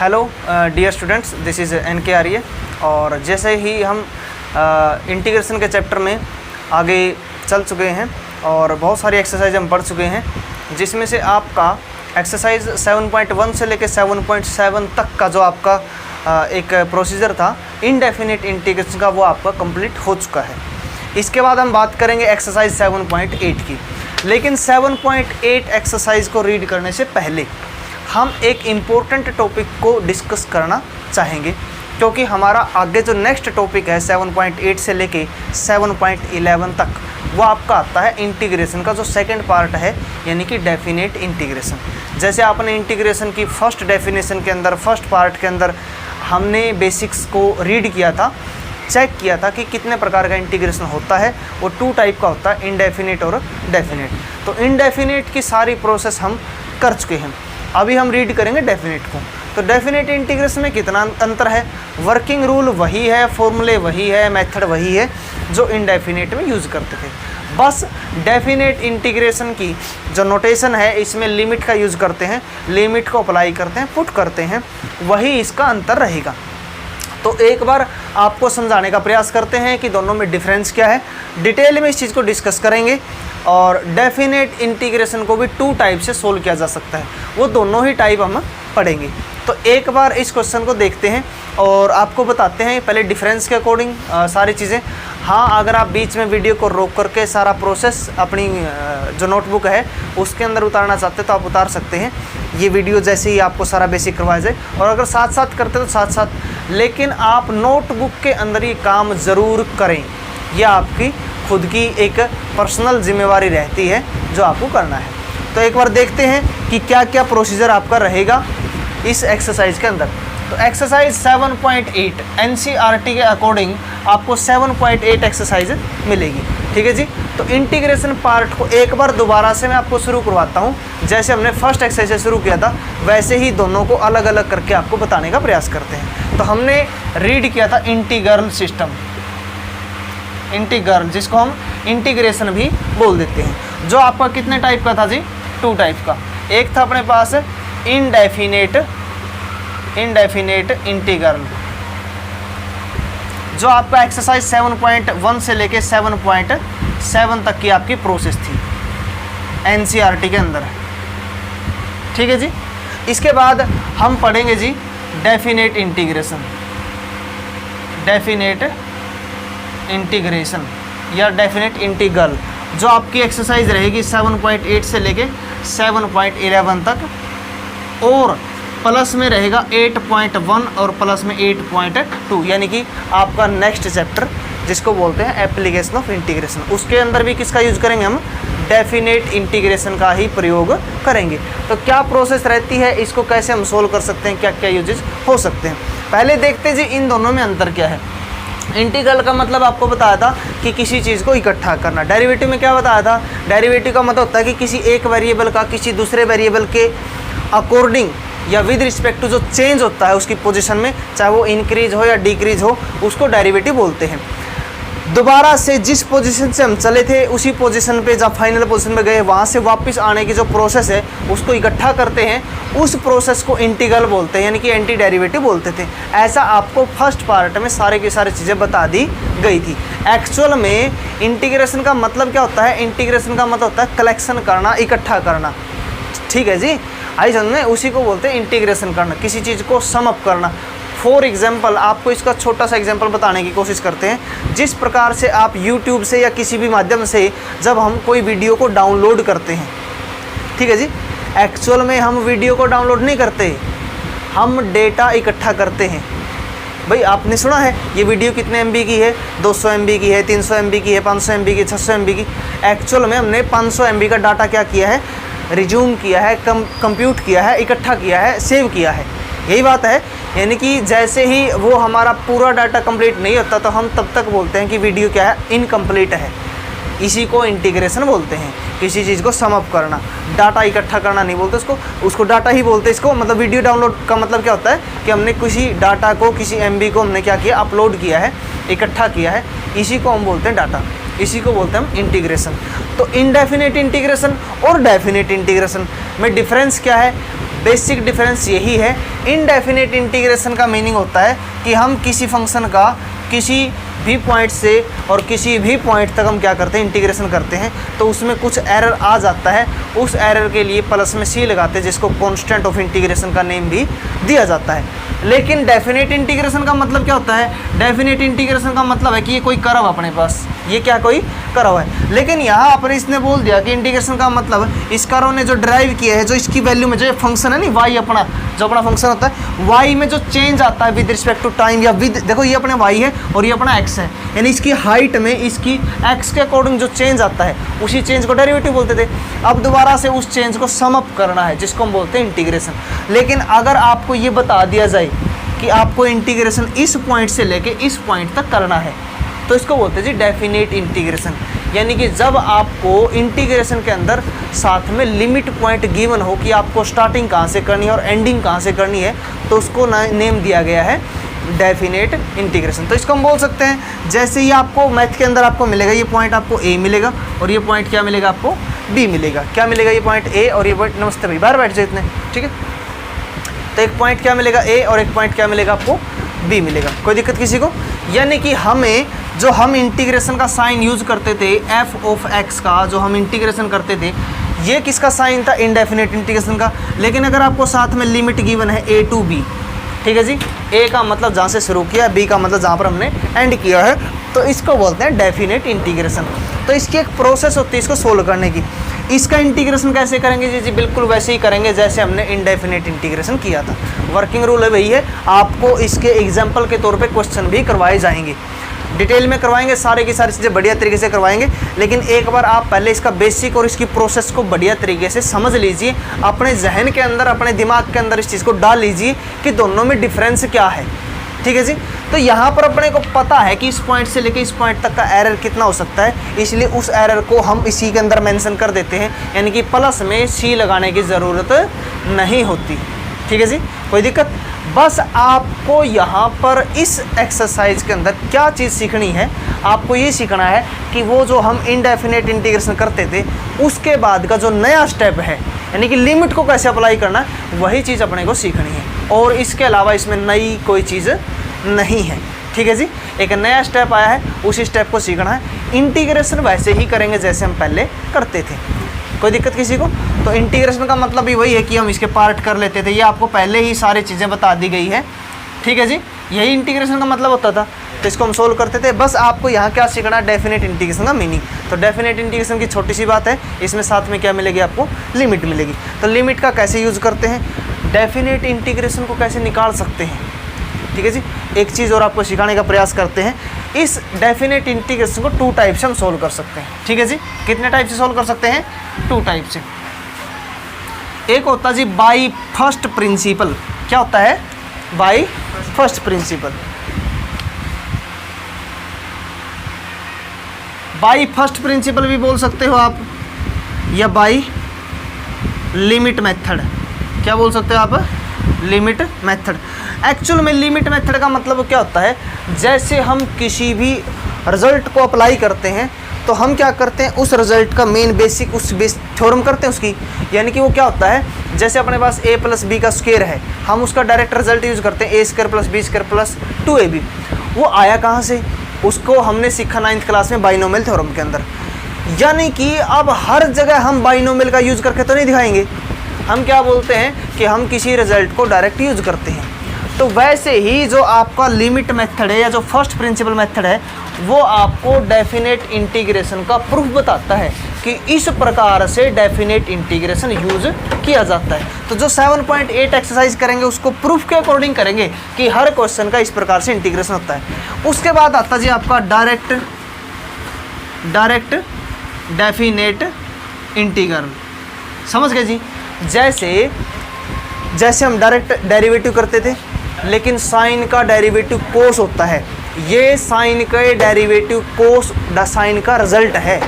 Hello dear students, this is NK Arya. और जैसे ही हम इंटीग्रेशन के चैप्टर में आगे चल चुके हैं और बहुत सारी एक्सरसाइज हम पढ़ चुके हैं, जिसमें से आपका एक्सरसाइज 7.1 से लेकर 7.7 तक का जो आपका एक प्रोसीजर था इनडेफिनिट इंटीग्रेशन का, वो आपका कंप्लीट हो चुका है। इसके बाद हम बात करेंगे एक्सरसाइज 7.8 की। लेकिन 7.8 एक्सरसाइज को रीड करने से पहले हम एक इम्पोर्टेंट टॉपिक को डिस्कस करना चाहेंगे, क्योंकि हमारा आगे जो नेक्स्ट टॉपिक है 7.8 से लेके 7.11 तक, वो आपका आता है इंटीग्रेशन का जो सेकंड पार्ट है, यानी कि डेफिनेट इंटीग्रेशन। जैसे आपने इंटीग्रेशन की फर्स्ट डेफिनेशन के अंदर, फर्स्ट पार्ट के अंदर हमने बेसिक्स को रीड किया था, चेक किया था कि कितने प्रकार का इंटीग्रेशन होता है। वो 2 टाइप का होता है, इनडेफिनिट और डेफिनेट। तो इनडेफिनिट की सारी प्रोसेस हम कर चुके हैं, अभी हम रीड करेंगे डेफिनेट को। तो डेफिनेट इंटीग्रेशन में कितना अंतर है? वर्किंग रूल वही है, फॉर्मूले वही है, मेथड वही है जो इनडेफिनेट में यूज़ करते थे। बस डेफिनेट इंटीग्रेशन की जो नोटेशन है, इसमें लिमिट का यूज़ करते हैं, लिमिट को अप्लाई करते हैं, पुट करते हैं, वही इसका अंतर रहेगा। तो एक बार आपको समझाने का प्रयास करते हैं कि दोनों में डिफरेंस क्या है। डिटेल में इस चीज़ को डिस्कस करेंगे और डेफिनेट इंटीग्रेशन को भी 2 टाइप से सोल्व किया जा सकता है, वो दोनों ही टाइप हम पढ़ेंगे। तो एक बार इस क्वेश्चन को देखते हैं और आपको बताते हैं पहले डिफरेंस के अकॉर्डिंग सारी चीज़ें। हाँ, अगर आप बीच में वीडियो को रोक करके सारा प्रोसेस अपनी जो नोटबुक है उसके अंदर उतारना चाहते हैं तो आप उतार सकते हैं, ये वीडियो जैसे ही आपको सारा बेसिक करवाया जाए। और अगर साथ साथ करते तो साथ साथ, लेकिन आप नोटबुक के अंदर ये काम ज़रूर करें, यह आपकी खुद की एक पर्सनल जिम्मेवारी रहती है जो आपको करना है। तो एक बार देखते हैं कि क्या क्या प्रोसीजर आपका रहेगा इस एक्सरसाइज के अंदर। तो एक्सरसाइज 7.8 NCERT के अकॉर्डिंग आपको 7.8 एक्सरसाइज मिलेगी, ठीक है जी। तो इंटीग्रेशन पार्ट को एक बार दोबारा से मैं आपको शुरू करवाता हूँ। जैसे हमने फर्स्ट एक्सरसाइज से शुरू किया था, वैसे ही दोनों को अलग अलग करके आपको बताने का प्रयास करते हैं। तो हमने रीड किया था इंटीग्रल सिस्टम, इंटीग्रल जिसको हम इंटीग्रेशन भी बोल देते हैं, जो आपका कितने टाइप का था जी? 2 टाइप का। एक था अपने पास इनडेफिनेट इंटीग्रल, जो आपका एक्सरसाइज 7.1 से लेके 7.7 तक की आपकी प्रोसेस थी NCERT के अंदर, ठीक है जी। इसके बाद हम पढ़ेंगे जी डेफिनेट इंटीग्रेशन, डेफिनेट इंटीग्रेशन या डेफिनेट इंटीग्रल, जो आपकी एक्सरसाइज रहेगी 7.8 से लेके 7.11 तक, और प्लस में रहेगा 8.1 और प्लस में 8.2, यानी कि आपका नेक्स्ट चैप्टर जिसको बोलते हैं एप्लीकेशन ऑफ इंटीग्रेशन। उसके अंदर भी किसका यूज़ करेंगे? हम डेफिनेट इंटीग्रेशन का ही प्रयोग करेंगे। तो क्या प्रोसेस रहती है, इसको कैसे हम सोल्व कर सकते हैं, क्या क्या यूजेस हो सकते हैं, पहले देखते हैं जी इन दोनों में अंतर क्या है। इंटीग्रल का मतलब आपको बताया था कि किसी चीज़ को इकट्ठा करना। डेरिवेटिव में क्या बताया था? डेरिवेटिव का मतलब होता है कि किसी एक वेरिएबल का किसी दूसरे वेरिएबल के अकॉर्डिंग या विद रिस्पेक्ट टू जो चेंज होता है उसकी पोजीशन में, चाहे वो इंक्रीज हो या डिक्रीज हो, उसको डेरिवेटिव बोलते हैं। दोबारा से जिस पोजीशन से हम चले थे उसी पोजीशन पे, जब फाइनल पोजीशन में गए, वहाँ से वापस आने की जो प्रोसेस है उसको इकट्ठा करते हैं, उस प्रोसेस को इंटीग्रल बोलते हैं, यानी कि एंटी डेरिवेटिव बोलते थे। ऐसा आपको फर्स्ट पार्ट में सारे की सारी चीज़ें बता दी गई थी। एक्चुअल में इंटीग्रेशन का मतलब क्या होता है? इंटीग्रेशन का मतलब होता है कलेक्शन करना, इकट्ठा करना, ठीक है जी। आई समझ में, उसी को बोलते हैं इंटीग्रेशन करना, किसी चीज़ को सम अप करना। फॉर एग्जाम्पल, आपको इसका छोटा सा एग्जाम्पल बताने की कोशिश करते हैं। जिस प्रकार से आप यूट्यूब से या किसी भी माध्यम से जब हम कोई वीडियो को डाउनलोड करते हैं, ठीक है जी, एक्चुअल में हम वीडियो को डाउनलोड नहीं करते, हम डेटा इकट्ठा करते हैं। भाई आपने सुना है ये वीडियो कितने MB की है? 200 MB की है, 300 MB की है, 500 MB की, 600 MB की। एक्चुअल में हमने 500 MB का डाटा क्या किया है? रिज्यूम किया है, कंप्यूट किया है, इकट्ठा किया है, सेव किया है, यही बात है। यानी कि जैसे ही वो हमारा पूरा डाटा कंप्लीट नहीं होता तो हम तब तक बोलते हैं कि वीडियो क्या है? इनकम्प्लीट है। इसी को इंटीग्रेशन बोलते हैं, किसी चीज़ को सम अप करना। डाटा इकट्ठा करना नहीं बोलते उसको डाटा ही बोलते हैं इसको। मतलब वीडियो डाउनलोड का मतलब क्या होता है कि हमने किसी डाटा को, किसी MB को हमने क्या किया? अपलोड किया है, इकट्ठा किया है, इसी को हम बोलते हैं डाटा, इसी को बोलते हैं हम इंटीग्रेशन। तो इनडेफिनेट इंटीग्रेशन और डेफिनेट इंटीग्रेशन में डिफरेंस क्या है? बेसिक डिफरेंस यही है। इनडेफिनेट इंटीग्रेशन का मीनिंग होता है कि हम किसी फंक्शन का किसी भी पॉइंट से और किसी भी पॉइंट तक हम क्या करते हैं, इंटीग्रेशन करते हैं, तो उसमें कुछ एरर आ जाता है, उस एरर के लिए प्लस में सी लगाते हैं, जिसको कांस्टेंट ऑफ इंटीग्रेशन का नेम भी दिया जाता है। लेकिन डेफिनेट इंटीग्रेशन का मतलब क्या होता है? डेफिनेट इंटीग्रेशन का मतलब है कि ये कोई कर्व अपने पास, ये क्या कोई कर्व है। लेकिन यहाँ पर इसने बोल दिया कि इंटीग्रेशन का मतलब इस कर्व ने जो ड्राइव किया है, जो इसकी वैल्यू में जो फंक्शन है नहीं वाई, अपना जो अपना फंक्शन होता है, वाई में जो चेंज आता है विद रिस्पेक्ट टू टाइम या विद, देखो ये अपने वाई है और ये अपना एक्स है, यानी इसकी हाइट में इसकी एक्स के अकॉर्डिंग जो चेंज आता है उसी चेंज को डेरिवेटिव बोलते थे। अब दोबारा से उस चेंज को सम अप करना है, जिसको हम बोलते हैं इंटीग्रेशन। लेकिन अगर आपको ये बता दिया जाए कि आपको इंटीग्रेशन इस पॉइंट से लेके इस पॉइंट तक करना है, तो इसको बोलते हैं जी डेफिनेट इंटीग्रेशन। यानी कि जब आपको इंटीग्रेशन के अंदर साथ में लिमिट पॉइंट गिवन हो कि आपको स्टार्टिंग कहाँ से करनी है और एंडिंग कहाँ से करनी है, तो उसको नेम दिया गया है डेफिनेट इंटीग्रेशन। तो इसको हम बोल सकते हैं, जैसे ही आपको मैथ के अंदर आपको मिलेगा ये पॉइंट आपको ए मिलेगा और ये पॉइंट क्या मिलेगा आपको बी मिलेगा। क्या मिलेगा? ये पॉइंट ए और ये पॉइंट, नमस्ते भाई बाहर बैठ जाए इतने, ठीक है। तो एक पॉइंट क्या मिलेगा ए और एक पॉइंट क्या मिलेगा आपको बी मिलेगा। कोई दिक्कत किसी को? यानी कि हमें जो हम इंटीग्रेशन का साइन यूज़ करते थे एफ ऑफ एक्स का, जो हम इंटीग्रेशन करते थे, ये किसका साइन था? इनडेफिनेट इंटीग्रेशन का। लेकिन अगर आपको साथ में लिमिट गिवन है ए टू बी, ठीक है जी, ए का मतलब जहाँ से शुरू किया, बी का मतलब जहाँ पर हमने एंड किया है, तो इसको बोलते हैं डेफिनेट इंटीग्रेशन। तो इसकी एक प्रोसेस होती है इसको सोल्व करने की। इसका इंटीग्रेशन कैसे करेंगे जी? बिल्कुल वैसे ही करेंगे जैसे हमने इनडेफिनेट इंटीग्रेशन किया था। वर्किंग रूल है वही है। आपको इसके एग्जाम्पल के तौर पे क्वेश्चन भी करवाए जाएंगे, डिटेल में करवाएंगे, सारे की सारी चीज़ें बढ़िया तरीके से करवाएंगे। लेकिन एक बार आप पहले इसका बेसिक और इसकी प्रोसेस को बढ़िया तरीके से समझ लीजिए, अपने जहन के अंदर, अपने दिमाग के अंदर इस चीज़ को डाल लीजिए कि दोनों में डिफरेंस क्या है, ठीक है जी। तो यहाँ पर अपने को पता है कि इस पॉइंट से लेकर इस पॉइंट तक का एरर कितना हो सकता है, इसलिए उस एरर को हम इसी के अंदर मेंशन कर देते हैं, यानी कि प्लस में सी लगाने की ज़रूरत नहीं होती, ठीक है जी। कोई दिक्कत? बस आपको यहाँ पर इस एक्सरसाइज के अंदर क्या चीज़ सीखनी है, आपको ये सीखना है कि वो जो हम इनडेफिनेट इंटीग्रेशन करते थे उसके बाद का जो नया स्टेप है, यानी कि लिमिट को कैसे अप्लाई करना, वही चीज़ अपने को सीखनी है। और इसके अलावा इसमें नई कोई चीज़ नहीं है, ठीक है जी। एक नया स्टेप आया है, उसी स्टेप को सीखना है। इंटीग्रेशन वैसे ही करेंगे जैसे हम पहले करते थे। कोई दिक्कत किसी को? तो इंटीग्रेशन का मतलब भी वही है कि हम इसके पार्ट कर लेते थे, ये आपको पहले ही सारी चीज़ें बता दी गई है, ठीक है जी। यही इंटीग्रेशन का मतलब होता था, तो इसको हम सोल्व करते थे। बस आपको यहाँ क्या सीखना है? डेफिनेट इंटीग्रेशन का मीनिंग। तो डेफिनेट इंटीग्रेशन की छोटी सी बात है, इसमें साथ में क्या मिलेगी आपको? लिमिट मिलेगी। तो लिमिट का कैसे यूज़ करते हैं, डेफिनेट इंटीग्रेशन को कैसे निकाल सकते हैं, ठीक है जी। एक चीज़ और आपको सिखाने का प्रयास करते हैं। इस डेफिनेट इंटीग्रेशन को 2 टाइप से हम सोल्व कर सकते हैं, ठीक है जी। कितने टाइप से सोल्व कर सकते हैं? 2 टाइप से। एक होता है जी बाई फर्स्ट प्रिंसिपल। क्या होता है? By first principle. By first principle भी बोल सकते हो आप, या बाई लिमिट मेथड। क्या बोल सकते हो आप? Limit method. एक्चुअल में लिमिट मेथड का मतलब क्या होता है? जैसे हम किसी भी रिजल्ट को अप्लाई करते हैं तो हम क्या करते हैं, उस रिजल्ट का मेन बेसिक उस थ्योरम करते हैं उसकी। यानी कि वो क्या होता है, जैसे अपने पास a प्लस बी का स्क्वायर है, हम उसका डायरेक्ट रिजल्ट यूज़ करते हैं a square plus b square plus 2ab। वो आया कहाँ से? उसको हमने सीखा 9th क्लास में बाइनोमियल थ्योरम के अंदर। यानी कि अब हर जगह हम बाइनोमियल का यूज़ करके तो नहीं दिखाएंगे, हम क्या बोलते हैं कि हम किसी रिजल्ट को डायरेक्ट यूज़ करते हैं। तो वैसे ही जो आपका लिमिट मेथड है या जो फर्स्ट प्रिंसिपल मेथड है, वो आपको डेफिनेट इंटीग्रेशन का प्रूफ बताता है कि इस प्रकार से डेफिनेट इंटीग्रेशन यूज़ किया जाता है। तो जो 7.8 एक्सरसाइज करेंगे उसको प्रूफ के अकॉर्डिंग करेंगे कि हर क्वेश्चन का इस प्रकार से इंटीग्रेशन होता है। उसके बाद आता जी आपका डायरेक्ट डेफिनेट इंटीग्रल। समझ गए जी? जैसे हम डायरेक्ट डेरिवेटिव करते थे, लेकिन साइन का डेरिवेटिव कोस होता है। ये साइन का डेरिवेटिव कोस साइन का रिजल्ट है।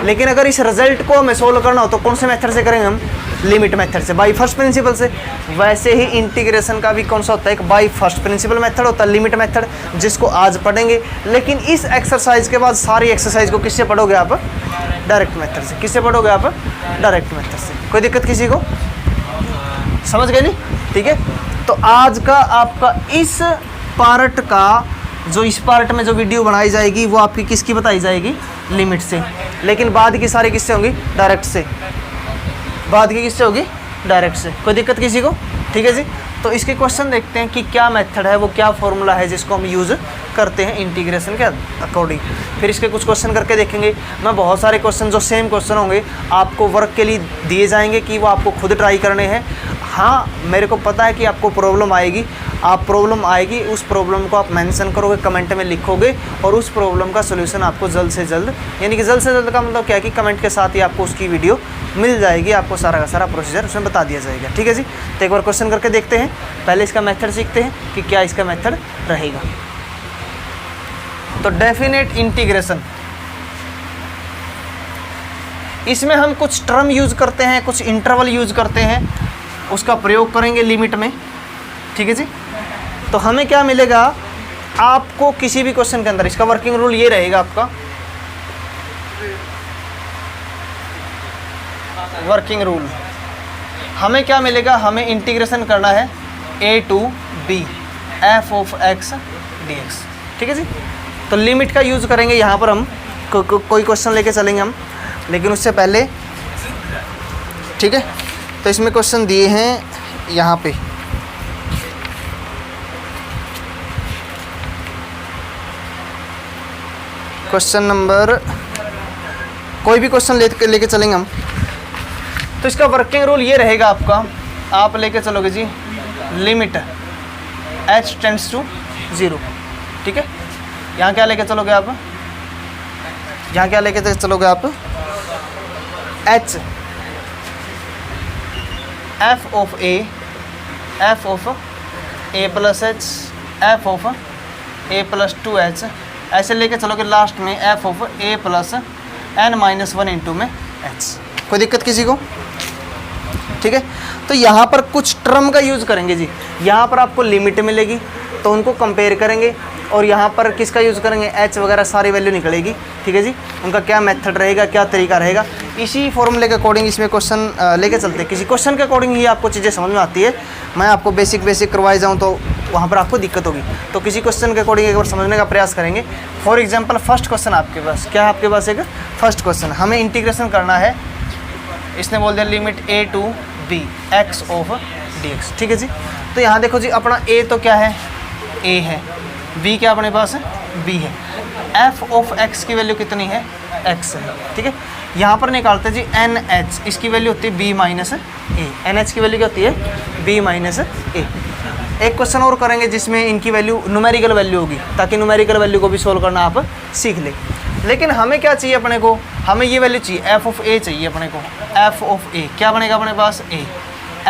लेकिन अगर इस रिजल्ट को हमें सोल्व करना हो तो कौन से मेथड से करेंगे हम? लिमिट मेथड से, बाई फर्स्ट प्रिंसिपल से। वैसे ही इंटीग्रेशन का भी कौन सा होता है? एक बाई फर्स्ट प्रिंसिपल मेथड होता है, लिमिट मेथड, जिसको आज पढ़ेंगे। लेकिन इस एक्सरसाइज के बाद सारी एक्सरसाइज को किससे पढ़ोगे आप? डायरेक्ट मेथड से। किससे पढ़ोगे आप? डायरेक्ट मेथड से। कोई दिक्कत किसी को? समझ गए नहीं? ठीक है, तो आज का आपका इस पार्ट का जो इस पार्ट में जो वीडियो बनाई जाएगी वो आपकी किसकी बताई जाएगी? लिमिट से। लेकिन बाद की सारी किससे होंगी? डायरेक्ट से। बाद की किससे होगी? डायरेक्ट से। कोई दिक्कत किसी को? ठीक है जी। तो इसके क्वेश्चन देखते हैं कि क्या मेथड है, वो क्या फॉर्मूला है जिसको हम यूज़ करते हैं इंटीग्रेशन के अकॉर्डिंग। फिर इसके कुछ क्वेश्चन करके देखेंगे। मैं बहुत सारे क्वेश्चन जो सेम क्वेश्चन होंगे आपको वर्क के लिए दिए जाएंगे कि वो आपको खुद ट्राई करने हैं। हाँ, मेरे को पता है कि आपको प्रॉब्लम आएगी, आप प्रॉब्लम आएगी, उस प्रॉब्लम को आप मेंशन करोगे, कमेंट में लिखोगे और उस प्रॉब्लम का सोल्यूशन आपको जल्द से जल्द, यानी कि जल्द से जल्द का मतलब क्या है कि कमेंट के साथ ही आपको उसकी वीडियो मिल जाएगी, आपको सारा का सारा प्रोसीजर उसमें बता दिया जाएगा। ठीक है जी। तो एक बार क्वेश्चन करके देखते हैं। पहले इसका मेथड सीखते हैं कि क्या इसका मेथड रहेगा। तो डेफिनेट इंटीग्रेशन, इसमें हम कुछ टर्म यूज़ करते हैं, कुछ इंटरवल यूज़ करते हैं, उसका प्रयोग करेंगे लिमिट में। ठीक है जी। तो हमें क्या मिलेगा? आपको किसी भी क्वेश्चन के अंदर इसका वर्किंग रूल ये रहेगा आपका, वर्किंग रूल हमें क्या मिलेगा? हमें इंटीग्रेशन करना है a to b f of x dx। ठीक है जी। तो लिमिट का यूज़ करेंगे यहाँ पर हम, कोई क्वेश्चन लेके चलेंगे हम, लेकिन उससे पहले, ठीक है, तो इसमें क्वेश्चन दिए हैं यहाँ पे। क्वेश्चन नंबर, कोई भी क्वेश्चन लेके चलेंगे हम। तो इसका वर्किंग रूल ये रहेगा आपका, आप लेके चलोगे जी लिमिट h टेंड्स टू 0। ठीक है, यहाँ क्या लेके चलोगे आप? यहाँ क्या लेके चलोगे आप? h f of a plus h f of a plus 2h, ऐसे लेके चलोगे लास्ट में f of a plus n-1 into में h। कोई दिक्कत किसी को? ठीक है, तो यहाँ पर कुछ टर्म का यूज़ करेंगे जी। यहाँ पर आपको लिमिट मिलेगी तो उनको कंपेयर करेंगे, और यहाँ पर किसका यूज़ करेंगे? h वगैरह सारी वैल्यू निकलेगी। ठीक है जी। उनका क्या मेथड रहेगा, क्या तरीका रहेगा, इसी फॉर्मूले के अकॉर्डिंग इसमें क्वेश्चन लेके चलते हैं। किसी क्वेश्चन के अकॉर्डिंग ही आपको चीज़ें समझ में आती है। मैं आपको बेसिक करवाई जाऊँ तो वहाँ पर आपको दिक्कत होगी। तो किसी क्वेश्चन के अकॉर्डिंग एक बार समझने का प्रयास करेंगे। फॉर एग्जाम्पल फर्स्ट क्वेश्चन आपके पास क्या है? आपके पास एक फर्स्ट क्वेश्चन, हमें इंटीग्रेशन करना है। इसने बोल दिया limit a to b x of dx। ठीक है जी। तो यहाँ देखो जी, अपना a तो क्या है? a है। b क्या अपने पास है? b है। f ऑफ x की वैल्यू कितनी है? x है। ठीक है, यहाँ पर निकालते हैं जी nh, इसकी वैल्यू होती है b माइनस a। nh की वैल्यू क्या होती है? b minus a। एक क्वेश्चन और करेंगे जिसमें इनकी वैल्यू न्यूमेरिकल वैल्यू होगी, ताकि न्यूमेरिकल वैल्यू को भी सोल्व करना आप सीख लें। लेकिन हमें क्या चाहिए? अपने को हमें ये वैल्यू चाहिए, f ऑफ a चाहिए अपने को। f ऑफ a क्या बनेगा अपने पास? a।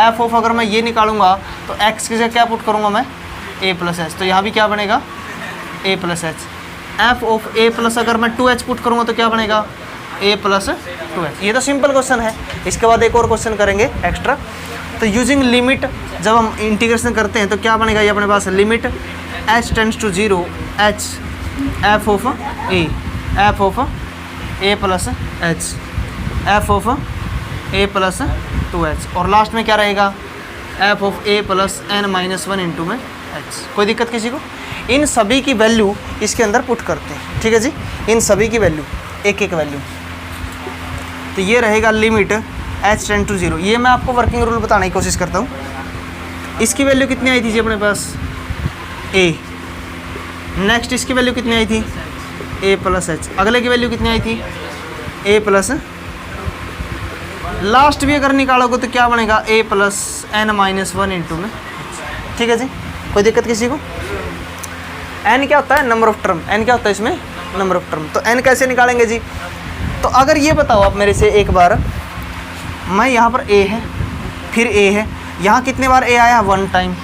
f ऑफ, अगर मैं ये निकालूंगा तो x की जगह क्या पुट करूंगा मैं? a plus h। तो यहाँ भी क्या बनेगा? a plus h। f of a plus अगर मैं 2h पुट करूंगा तो क्या बनेगा? a plus 2h। ये तो सिंपल क्वेश्चन है। इसके बाद एक और क्वेश्चन करेंगे एक्स्ट्रा। तो यूजिंग लिमिट जब हम इंटीग्रेशन करते हैं तो क्या बनेगा? ये अपने पास limit h tends to 0 h f of a plus h f of a plus 2h, और लास्ट में क्या रहेगा? f of a plus n-1 into में h। कोई दिक्कत किसी को? इन सभी की वैल्यू इसके अंदर पुट करते हैं। ठीक है जी, इन सभी की वैल्यू, एक एक वैल्यू। तो ये रहेगा लिमिट h टेंड टू 0। ये मैं आपको वर्किंग रूल बताने की कोशिश करता हूँ। इसकी वैल्यू कितनी आई थी जी अपने पास? a। नेक्स्ट इसकी वैल्यू कितनी आई थी? a plus h। अगले की वैल्यू कितनी आई थी? a प्लस, लास्ट भी अगर निकालोगे तो क्या बनेगा? a प्लस n-1 इंटू में। ठीक है जी, कोई दिक्कत किसी को? n क्या होता है? Number of term. n क्या होता है इसमें? Number of term. तो n कैसे निकालेंगे जी? तो अगर ये बताओ आप मेरे से एक बार, मैं यहाँ पर a है, फिर a है, यहाँ कितने बार a आया? 1 टाइम,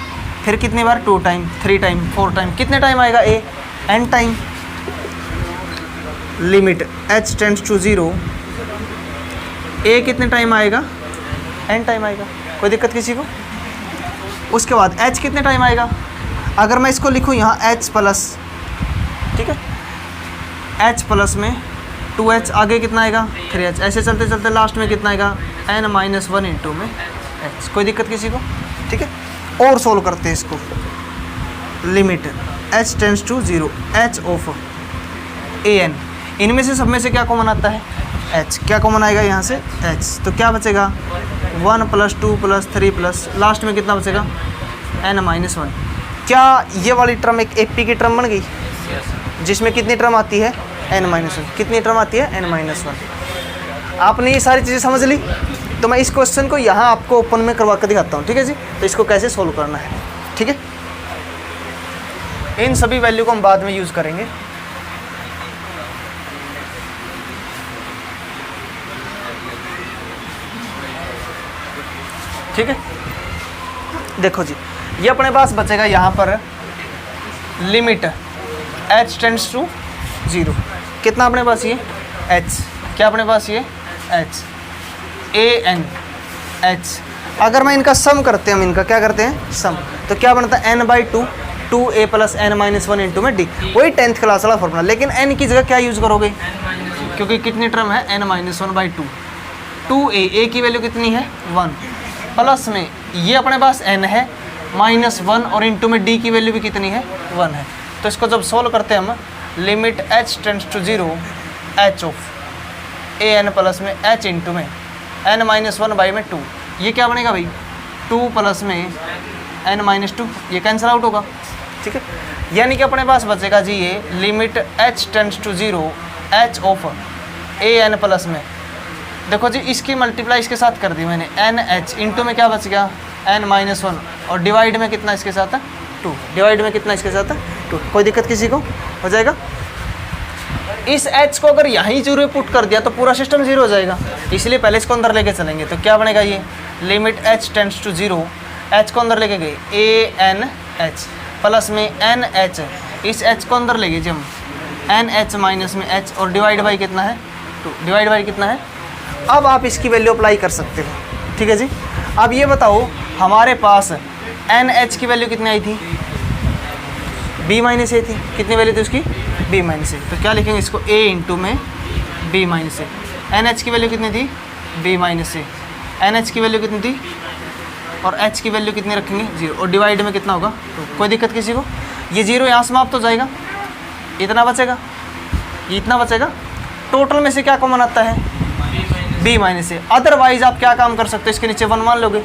फिर कितनी बार? 2 टाइम, 3 टाइम, 4 टाइम। कितने टाइम आएगा a? n time. Limit h tends to 0, a कितने टाइम आएगा? n टाइम आएगा। कोई दिक्कत किसी को? उसके बाद h कितने टाइम आएगा? अगर मैं इसको लिखूँ यहाँ h प्लस, ठीक है, h प्लस में 2h, आगे कितना आएगा? 3h। ऐसे चलते चलते लास्ट में कितना आएगा? n-1 इंटू में h। कोई दिक्कत किसी को? ठीक है। और सोल्व करते हैं इसको, limit h tends to 0 h of an, इनमें से सब में से क्या कॉमन आता है, h, क्या कॉमन आएगा यहाँ से h, तो क्या बचेगा 1 + 2 + 3 प्लस लास्ट में कितना बचेगा n-1। क्या ये वाली टर्म एक AP की टर्म बन गई, जिसमें कितनी टर्म आती है n-1, कितनी टर्म आती है n-1। आपने ये सारी चीज़ें समझ ली, तो मैं इस क्वेश्चन को यहाँ आपको ओपन में करवा कर दिखाता हूँ, ठीक है जी। तो इसको कैसे सोल्व करना है, ठीक है। इन सभी वैल्यू को हम बाद में यूज़ करेंगे। ठीक है, देखो जी, ये अपने पास बचेगा यहाँ पर लिमिट h टेंड्स टू 0, कितना अपने पास ये h, क्या अपने पास ये h an h। अगर मैं इनका सम करते हैं, हम इनका क्या करते हैं सम, तो क्या बनता है n/2 2a + n-1 इंटू में d, वही 10th क्लास वाला फॉर्मूला। लेकिन n की जगह क्या यूज़ करोगे, क्योंकि कितनी टर्म है n-1/2, 2a की वैल्यू कितनी है 1, प्लस में ये अपने पास n है -1 और इंटू में d की वैल्यू भी कितनी है 1 है। तो इसको जब सोल्व करते हैं हम, limit h tends to 0 h of an plus में h इंटू में n-1/2, ये क्या बनेगा भाई 2 प्लस में n-2, ये कैंसिल आउट होगा, ठीक है। यानी कि अपने पास बचेगा जी ये limit h tends to 0 h of an plus में, देखो जी इसकी मल्टीप्लाई इसके साथ कर दी मैंने NH इंटू में क्या बच गया n-1 और डिवाइड में कितना इसके साथ है 2, डिवाइड में कितना इसके साथ है 2। कोई दिक्कत किसी को, हो जाएगा। इस h को अगर यहीं 0 पुट कर दिया तो पूरा सिस्टम 0 हो जाएगा, इसलिए पहले इसको अंदर लेके चलेंगे। तो क्या बनेगा ये limit h tends to 0, h को अंदर लेके गए ANH प्लस में NH, इस h को अंदर ले गए जी हम NH माइनस में h और डिवाइड बाई कितना है 2, डिवाइड बाई कितना है। अब आप इसकी वैल्यू अप्लाई कर सकते हो, ठीक है जी। अब ये बताओ हमारे पास NH की वैल्यू कितनी आई थी B-A थी, कितनी वैल्यू थी उसकी B-A, तो क्या लिखेंगे इसको A इंटू में B-A। NH की वैल्यू कितनी थी B-A, NH की वैल्यू कितनी थी और H की वैल्यू कितनी रखेंगे 0 और डिवाइड में कितना होगा 2। कोई दिक्कत किसी को, ये 0 यहाँ समाप्त हो जाएगा, इतना बचेगा, ये इतना बचेगा। टोटल में से क्या कॉमन आता है B-A। अदरवाइज आप क्या काम कर सकते हो, इसके नीचे 1 मान लोगे,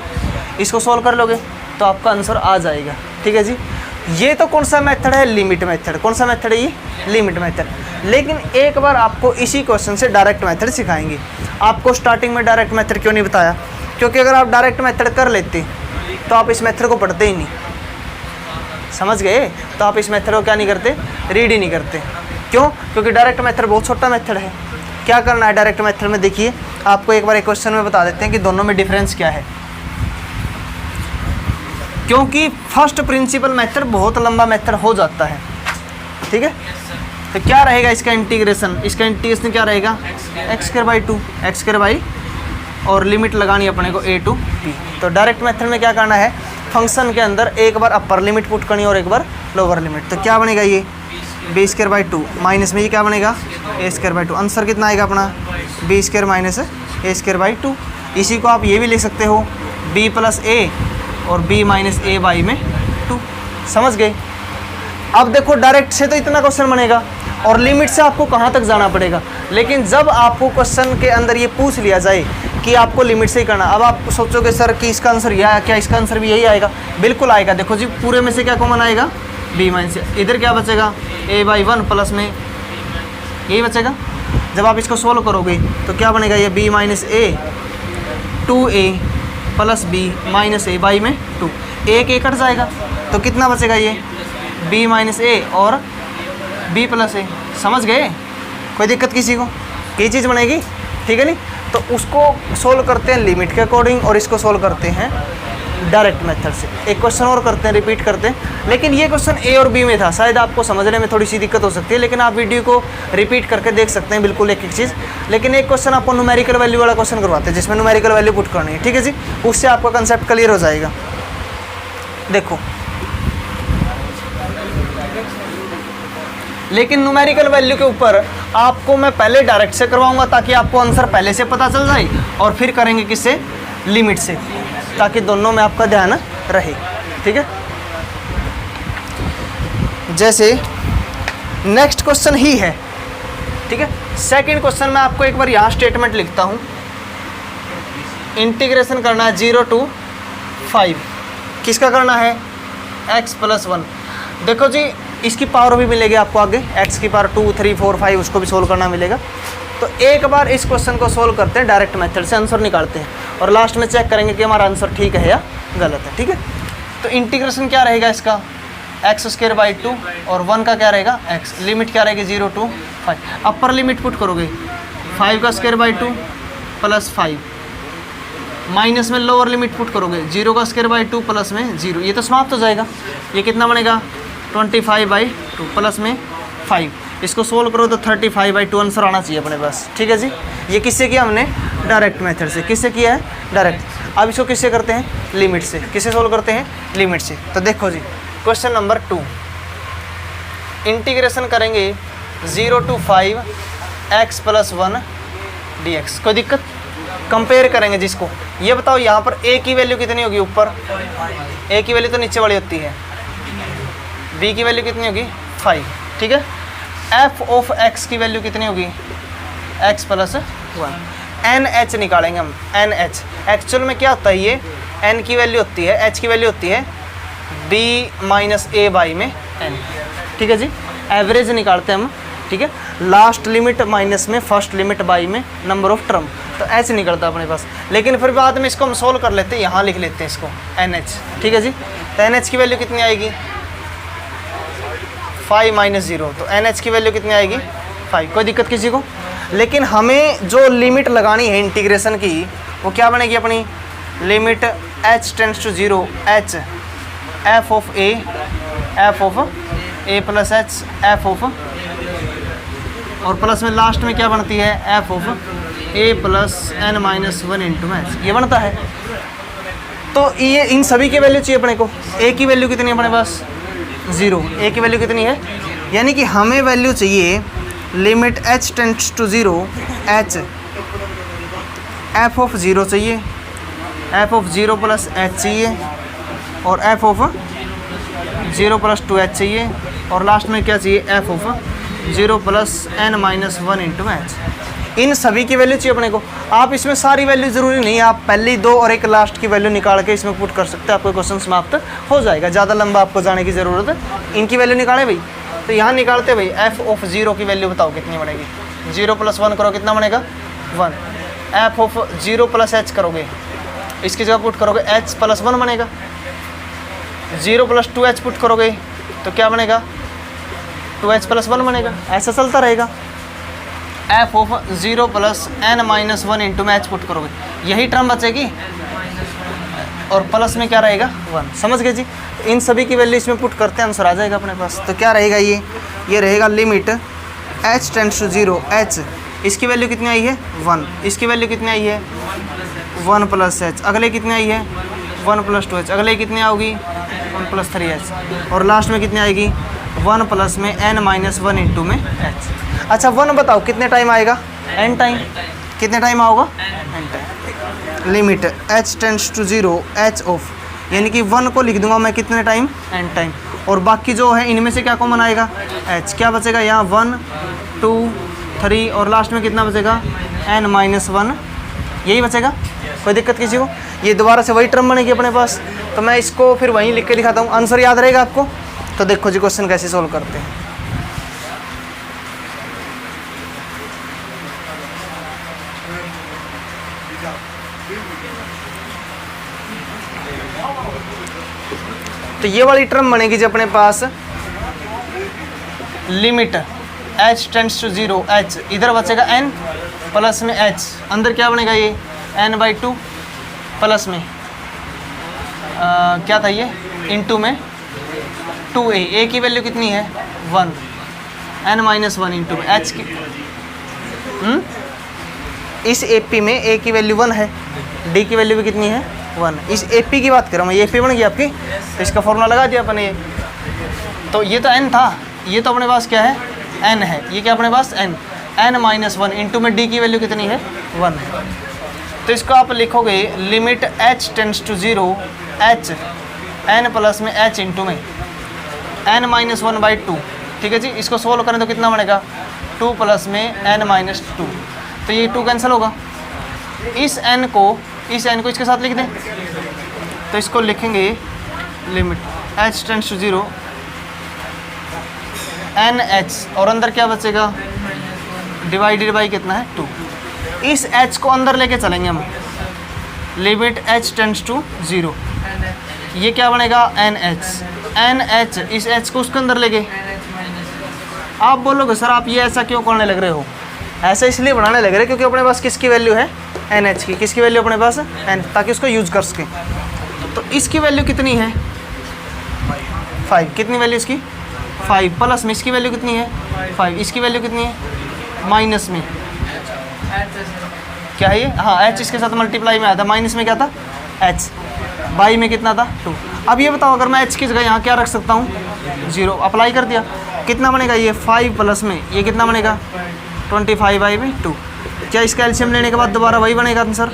इसको सोल्व कर लोगे तो आपका आंसर आ जाएगा, ठीक है जी। ये तो कौन सा मेथड है, लिमिट मेथड। कौन सा मेथड है ये, लिमिट मेथड। लेकिन एक बार आपको इसी क्वेश्चन से डायरेक्ट मेथड सिखाएंगे। आपको स्टार्टिंग में डायरेक्ट मेथड क्यों नहीं बताया, क्योंकि अगर आप डायरेक्ट मेथड कर लेते तो आप इस मेथड को पढ़ते ही नहीं, समझ गए। तो आप इस मेथड को क्या नहीं करते, रीड ही नहीं करते। क्यों, क्योंकि डायरेक्ट मेथड बहुत छोटा मेथड है। क्या करना है डायरेक्ट मेथड में, देखिए आपको एक बार एक क्वेश्चन में बता देते हैं कि दोनों में डिफरेंस क्या है। क्योंकि फर्स्ट प्रिंसिपल मेथड बहुत लंबा मेथड हो जाता है, ठीक है। तो क्या रहेगा इसका इंटीग्रेशन, इसका इंटीग्रेशन क्या रहेगा x²/2 x² और लिमिट लगानी अपने को a to b। तो डायरेक्ट मेथड में क्या करना है, फंक्शन के अंदर एक बार अपर लिमिट पुट करनी और एक बार लोअर लिमिट। तो क्या बनेगा ये b² माइनस में ये क्या बनेगा a²/2। आंसर कितना आएगा अपना b² - a²/2। इसी को आप ये भी लिख सकते हो b + a और b - a/2। समझ गए। अब देखो डायरेक्ट से तो इतना क्वेश्चन बनेगा और लिमिट से आपको कहाँ तक जाना पड़ेगा। लेकिन जब आपको क्वेश्चन के अंदर ये पूछ लिया जाए कि आपको लिमिट से ही करना, अब आप सोचोगे सर कि इसका आंसर यह है, क्या इसका आंसर भी यही आएगा। बिल्कुल आएगा। देखो जी पूरे में से क्या कॉमन आएगा b-, इधर क्या बचेगा a/1 प्लस में यही बचेगा। जब आप इसको सोल्व करोगे तो क्या बनेगा ये b - a 2a plus b - a/2, एक कट जाएगा तो कितना बचेगा ये b - a और b + a। समझ गए। कोई दिक्कत किसी को, ये चीज़ बनेगी, ठीक है नहीं। तो उसको सोल्व करते हैं लिमिट के अकॉर्डिंग और इसको सोल्व करते हैं डायरेक्ट मेथड से। एक क्वेश्चन और करते हैं, रिपीट करते हैं। लेकिन ये क्वेश्चन ए और बी में था, शायद आपको समझने में थोड़ी सी दिक्कत हो सकती है, लेकिन आप वीडियो को रिपीट करके देख सकते हैं बिल्कुल एक एक चीज़। लेकिन एक क्वेश्चन आपको न्यूमेरिकल वैल्यू वाला क्वेश्चन करवाते हैं जिसमें न्यूमेरिकल वैल्यू पुट करनी है, ठीक है जी। उससे आपका कंसेप्ट क्लियर हो जाएगा। देखो लेकिन न्यूमेरिकल वैल्यू के ऊपर आपको मैं पहले डायरेक्ट से करवाऊंगा ताकि आपको आंसर पहले से पता चल जाए और फिर करेंगे किससे, लिमिट से, ताकि दोनों में आपका ध्यान रहे। ठीक है, जैसे नेक्स्ट क्वेश्चन ही है। ठीक है, सेकंड क्वेश्चन में आपको एक बार यहाँ स्टेटमेंट लिखता हूँ। इंटीग्रेशन करना है 0 to 5, किसका करना है, x + 1। देखो जी, इसकी पावर भी मिलेगी आपको आगे, x की पावर 2, 3, 4, 5, उसको भी सोल्व करना मिलेगा। तो एक बार इस क्वेश्चन को सोल्व करते हैं, डायरेक्ट मेथड से आंसर निकालते हैं और लास्ट में चेक करेंगे कि हमारा आंसर ठीक है या गलत है। ठीक है, तो इंटीग्रेशन क्या रहेगा इसका, x² 2 और 1 का क्या रहेगा x, लिमिट क्या रहेगी 0 to 5। अपर लिमिट पुट करोगे 5² 2 + 5, माइनस में लोअर लिमिट पुट करोगे 0² 2 प्लस में 0, ये तो समाप्त हो जाएगा। ये कितना बनेगा 25/2 प्लस में 5, इसको सोल्व करो तो 35/2 आंसर आना चाहिए अपने पास। ठीक है जी, ये किससे किया हमने, डायरेक्ट मेथड से। किससे किया है, डायरेक्ट। अब इसको किससे करते हैं, लिमिट से। किससे सोल्व करते हैं, लिमिट से। तो देखो जी, क्वेश्चन नंबर 2, इंटीग्रेशन करेंगे 0 to 5 x + 1 dx। कोई दिक्कत, कंपेयर करेंगे जिसको। ये बताओ यहाँ पर a की वैल्यू कितनी होगी, ऊपर a की वैल्यू तो नीचे वाली होती है, b की वैल्यू कितनी होगी 5। ठीक है, f ऑफ x की वैल्यू कितनी होगी, x + 1। NH निकालेंगे हम, NH एक्चुअल में क्या होता है, ये n की वैल्यू होती है, h की वैल्यू होती है b - a बाई में n। ठीक है जी, एवरेज निकालते हैं हम। ठीक है, लास्ट लिमिट माइनस में फर्स्ट लिमिट बाई में नंबर ऑफ टर्म, तो एच निकलता है अपने पास। लेकिन फिर बाद में इसको हम सोल्व कर लेते हैं, यहाँ लिख लेते हैं इसको NH। ठीक है जी, तो NH की वैल्यू कितनी आएगी 5 - 0, तो NH की वैल्यू कितनी आएगी 5। कोई दिक्कत किसी को, लेकिन हमें जो लिमिट लगानी है इंटीग्रेशन की, वो क्या बनेगी अपनी, limit h tends to 0 h f of a + h f of, और प्लस में लास्ट में क्या बनती है f ऑफ a + n - 1 इंटू h, ये बनता है। तो ये इन सभी की वैल्यू चाहिए अपने को। a की वैल्यू कितनी है अपने पास 0, a की वैल्यू कितनी है, यानी कि हमें वैल्यू चाहिए limit h tends to 0 h f of 0 चाहिए, f ऑफ 0 + h चाहिए, और f ऑफ 0 + 2h चाहिए, और लास्ट में क्या चाहिए f ऑफ 0 + n - 1 इंटू h। इन सभी की वैल्यू चाहिए अपने को। आप इसमें सारी वैल्यू ज़रूरी नहीं है, आप पहली 2 और एक लास्ट की वैल्यू निकाल के इसमें पुट कर सकते हैं, आपको क्वेश्चन समाप्त हो जाएगा। ज़्यादा लंबा आपको जाने की ज़रूरत है, इनकी वैल्यू निकाले भाई। तो यहाँ निकालते भाई f ऑफ 0 की वैल्यू बताओ कितनी बनेगी, 0 + 1 करो कितना बनेगा 1, f ऑफ 0 + h करोगे, इसकी जगह पुट करोगे h + 1 बनेगा, 0 + 2h पुट करोगे तो क्या बनेगा 2h + 1 बनेगा। ऐसा चलता रहेगा। f ऑफ 0 + n - 1 इंटू में h पुट करोगे, यही टर्म बचेगी, और प्लस में क्या रहेगा 1। समझ गए जी, इन सभी की वैल्यू इसमें पुट करते हैं, आंसर आ जाएगा अपने पास। तो क्या रहेगा ये रहेगा limit h tends to 0 h, इसकी वैल्यू कितनी आई है 1, इसकी वैल्यू कितनी आई है 1 + h, अगले कितनी आई है 1 + 2h, अगले कितनी आओगी 1 + 3h, और लास्ट में कितनी आएगी 1 प्लस में n - 1 इंटू में h। अच्छा 1 बताओ कितने टाइम आएगा, n टाइम। कितने टाइम आओगा n time. Limit h tends to 0 h of, यानी कि 1 को लिख दूंगा मैं कितने टाइम n टाइम, और बाकी जो है इनमें से क्या कॉमन आएगा h, क्या बचेगा यहाँ 1 2 3, और लास्ट में कितना बचेगा n - 1, यही बचेगा। कोई दिक्कत किसी को, ये दोबारा से वही टर्म बनेगी अपने पास। तो मैं इसको फिर वहीं लिख के दिखाता हूँ, आंसर याद रहेगा आपको। तो देखो जी क्वेश्चन कैसे सोल्व करते हैं। तो ये वाली टर्म बनेगी जी अपने पास, limit h tends to 0 h, इधर बचेगा n प्लस में h, अंदर क्या बनेगा ये n/2 प्लस में क्या था ये इंटू में 2a, a की वैल्यू कितनी है 1, n - 1 इंटू में h की, इस AP में a की वैल्यू 1 है, d की वैल्यू भी कितनी है 1। इस AP की बात कर रहा हूँ, ये AP बन गई आपकी, तो इसका फॉर्मूला लगा दिया अपने। तो ये तो n था, ये तो अपने पास क्या है n है, ये क्या अपने पास n - 1 इंटू में d की वैल्यू कितनी है 1 है। तो इसको आप लिखोगे limit h tends to 0 h n plus में h इंटू में n माइनस 1/2। ठीक है जी, इसको सोल्व करें तो कितना बनेगा 2 प्लस में n माइनस 2, तो ये 2 कैंसिल होगा। इस n को इसके साथ लिख दें, तो इसको लिखेंगे limit h tends to 0 NH, और अंदर क्या बचेगा डिवाइडेड बाई कितना है 2। इस h को अंदर लेके चलेंगे हम, लिमिट h टेंड्स टू 0, ये क्या बनेगा NH, इस h को उसके अंदर लेके। आप बोलोगे सर आप ये ऐसा क्यों करने लग रहे हो? ऐसा इसलिए बनाने लग रहे हैं क्योंकि अपने पास किसकी वैल्यू है NH की, किसकी वैल्यू अपने पास है n, ताकि उसको यूज कर सकें। तो इसकी वैल्यू कितनी है 5, कितनी वैल्यू इसकी 5, प्लस में इसकी वैल्यू कितनी है 5, इसकी वैल्यू कितनी है माइनस में क्या है ये, हाँ h इसके साथ मल्टीप्लाई में आया था, माइनस में क्या था h, बाई में कितना था 2। अब ये बताओ अगर मैं h की जगह यहाँ क्या रख सकता हूँ 0, अप्लाई कर दिया, कितना बनेगा ये 5 प्लस में ये कितना बनेगा 25/2। क्या इसका एलसीएम लेने के बाद दोबारा वही बनेगा आंसर?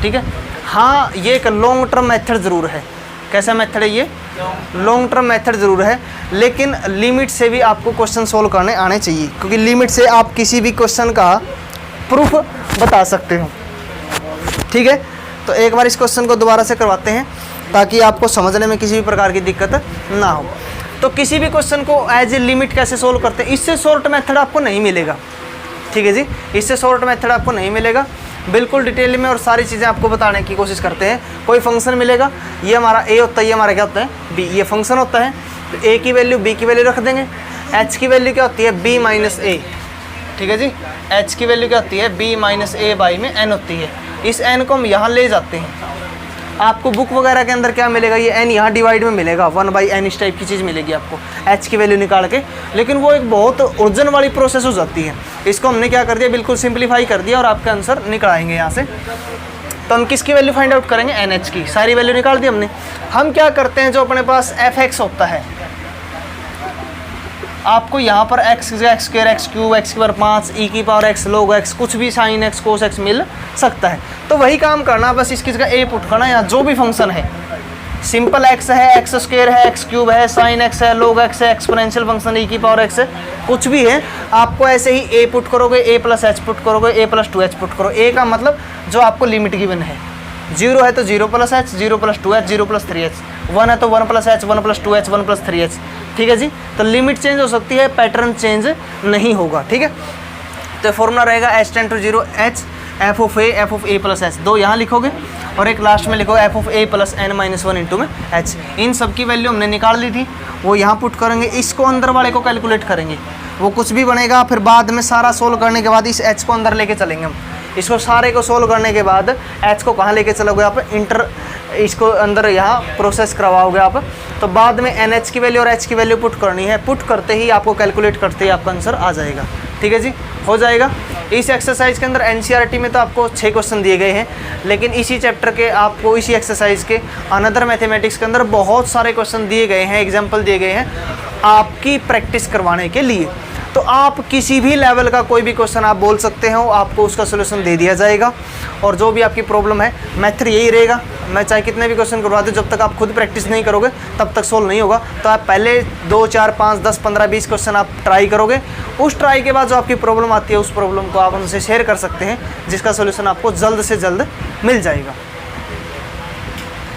ठीक है। हाँ, ये एक लॉन्ग टर्म मेथड ज़रूर है। कैसा मेथड है ये? लॉन्ग टर्म मेथड ज़रूर है, लेकिन लिमिट से भी आपको क्वेश्चन सोल्व करने आने चाहिए, क्योंकि लिमिट से आप किसी भी क्वेश्चन का प्रूफ बता सकते हो। ठीक है, तो एक बार इस क्वेश्चन को दोबारा से करवाते हैं ताकि आपको समझने में किसी भी प्रकार की दिक्कत ना हो। तो किसी भी क्वेश्चन को एज ए लिमिट कैसे सोल्व करते हैं, इससे शॉर्ट मेथड आपको नहीं मिलेगा। ठीक है जी, इससे शॉर्ट मेथड आपको नहीं मिलेगा, बिल्कुल डिटेल में और सारी चीज़ें आपको बताने की कोशिश करते हैं। कोई फंक्शन मिलेगा, ये हमारा a होता है, ये हमारा क्या होता है b, ये फंक्शन होता है, तो a की वैल्यू b की वैल्यू रख देंगे। h की वैल्यू क्या होती है b माइनस a। ठीक है जी, h की वैल्यू क्या होती है b माइनस a बाई में n होती है। इस n को हम यहाँ ले जाते हैं। आपको बुक वगैरह के अंदर क्या मिलेगा, ये n यहाँ डिवाइड में मिलेगा 1/n, इस टाइप की चीज़ मिलेगी आपको h की वैल्यू निकाल के, लेकिन वो एक बहुत उलझन वाली प्रोसेस हो जाती है। इसको हमने क्या कर दिया, बिल्कुल सिंप्लीफाई कर दिया और आपका आंसर निकल आएंगे यहाँ से। तो हम किसकी वैल्यू फाइंड आउट करेंगे, NH की, सारी वैल्यू निकाल दी हमने। हम क्या करते हैं, जो अपने पास fx होता है, आपको यहाँ पर x square x cube x की पावर 5 e की पावर x log x कुछ भी sin x cos x मिल सकता है। तो वही काम करना, बस इसकी जगह a पुट करना। यहाँ जो भी फंक्शन है, सिंपल x है, x स्क्वायर है, x क्यूब है, sin x है, log x है, एक्सपोनेंशियल फंक्शन e की पावर x है, कुछ भी है, आपको ऐसे ही a पुट करोगे, a प्लस h पुट करोगे, a प्लस 2h पुट करो। a का मतलब जो आपको लिमिट गिवन है, 0 है तो 0 plus h, 0 plus 2h, 0 plus 3h, 1 है तो 1 plus h, 1 plus 2h, 1 plus 3h। ठीक है जी, तो लिमिट चेंज हो सकती है, पैटर्न चेंज नहीं होगा। ठीक है, तो फॉर्मूला रहेगा h tend to 0 h f of a plus h, 2 यहाँ लिखोगे और एक लास्ट में लिखोगे f of a plus n minus 1 into में h। इन सब की वैल्यू हमने निकाल ली थी, वो यहाँ पुट करेंगे, इसको अंदर वाले को कैलकुलेट करेंगे, वो कुछ भी बनेगा। फिर बाद में सारा सोल्व करने के बाद इस h को अंदर लेके चलेंगे हम। इसको सारे को सोल्व करने के बाद h को कहाँ लेके चलोगे आप, इसको अंदर यहाँ प्रोसेस करवाओगे आप। तो बाद में NH की वैल्यू और h की वैल्यू पुट करनी है, पुट करते ही आपको कैलकुलेट करते ही आपका आंसर आ जाएगा। ठीक है जी, हो जाएगा। इस एक्सरसाइज के अंदर NCERT में तो आपको 6 क्वेश्चन दिए गए हैं, लेकिन इसी चैप्टर के आपको इसी एक्सरसाइज के अनदर मैथमेटिक्स के अंदर बहुत सारे क्वेश्चन दिए गए हैं, एग्जाम्पल दिए गए हैं आपकी प्रैक्टिस करवाने के लिए। तो आप किसी भी लेवल का कोई भी क्वेश्चन आप बोल सकते हो, आपको उसका सोल्यूशन दे दिया जाएगा। और जो भी आपकी प्रॉब्लम है, मेथड यही रहेगा, मैं चाहे कितने भी क्वेश्चन करवा दूँ, जब तक आप खुद प्रैक्टिस नहीं करोगे तब तक सोल्व नहीं होगा। तो आप पहले 2, 4, 5, 10, 15, 20 क्वेश्चन आप ट्राई करोगे। उस ट्राई के बाद जो आपकी प्रॉब्लम आती है, उस प्रॉब्लम को आप उनसे शेयर कर सकते हैं, जिसका सोल्यूशन आपको जल्द से जल्द मिल जाएगा।